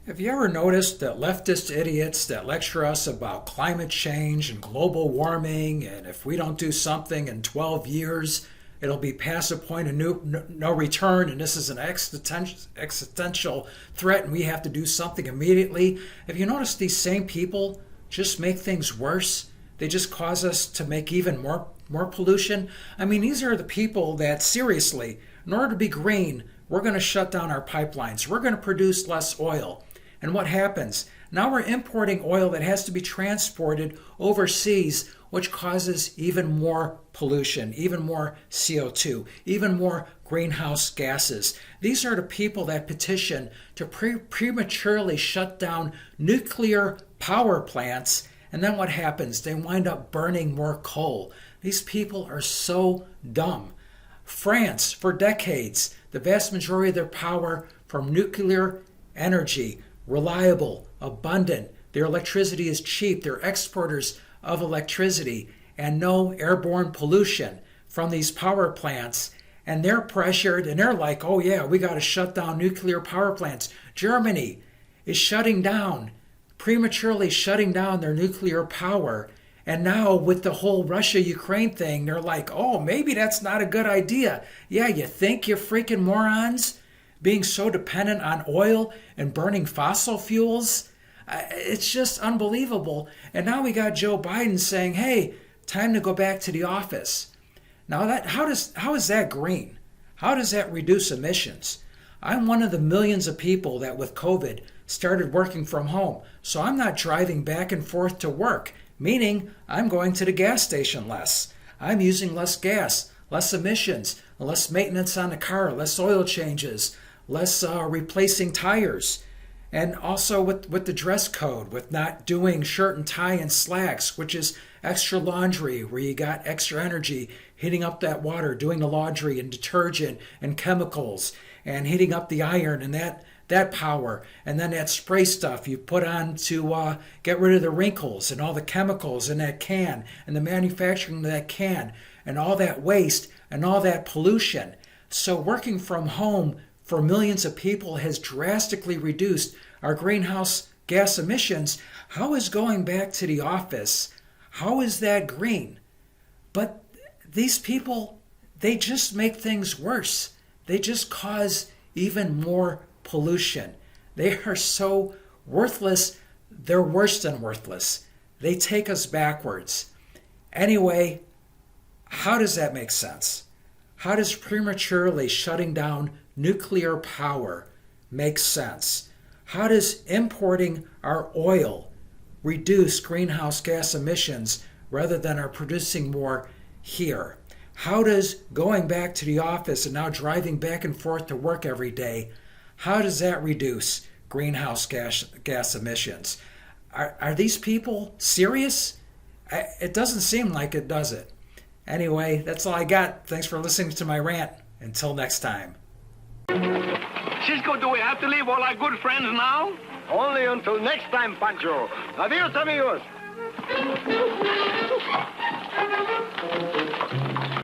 Have you ever noticed that leftist idiots that lecture us about climate change and global warming, and if we don't do something in 12 years, it'll be past a point of no return, and this is an existential threat, and we have to do something immediately? Have you noticed these same people just make things worse? They just cause us to make even more pollution. I mean, these are the people that, seriously, in order to be green, we're going to shut down our pipelines. We're going to produce less oil. And what happens? Now we're importing oil that has to be transported overseas, which causes even more pollution, even more CO2, even more greenhouse gases. These are the people that petition to prematurely shut down nuclear power plants. And then what happens? They wind up burning more coal. These people are so dumb. France, for decades, the vast majority of their power from nuclear energy, reliable, abundant. Their electricity is cheap. They're exporters of electricity and no airborne pollution from these power plants. And they're pressured and they're like, oh yeah, we got to shut down nuclear power plants. Germany is prematurely shutting down their nuclear power. And now with the whole Russia-Ukraine thing, they're like, oh, maybe that's not a good idea. Yeah, you think, you freaking morons? Being so dependent on oil and burning fossil fuels? It's just unbelievable. And now we got Joe Biden saying, hey, time to go back to the office. Now, how is that green? How does that reduce emissions? I'm one of the millions of people that with COVID started working from home. So I'm not driving back and forth to work, meaning I'm going to the gas station less. I'm using less gas, less emissions, less maintenance on the car, less oil changes, less replacing tires. And also with the dress code, with not doing shirt and tie and slacks, which is extra laundry, where you got extra energy heating up that water, doing the laundry and detergent and chemicals, and heating up the iron and that power, and then that spray stuff you put on to get rid of the wrinkles and all the chemicals in that can and the manufacturing of that can and all that waste and all that pollution. So working from home for millions of people has drastically reduced our greenhouse gas emissions. How is going back to the office, how is that green? But these people, they just make things worse. They just cause even more pollution. They are so worthless, they're worse than worthless. They take us backwards. Anyway, how does that make sense? How does prematurely shutting down nuclear power make sense? How does importing our oil reduce greenhouse gas emissions rather than our producing more here? How does going back to the office and now driving back and forth to work every day, how does that reduce greenhouse gas emissions? Are these people serious? It doesn't seem like it, does it? Anyway, that's all I got. Thanks for listening to my rant. Until next time. Cisco, do we have to leave all our good friends now? Only until next time, Pancho. Adios, amigos.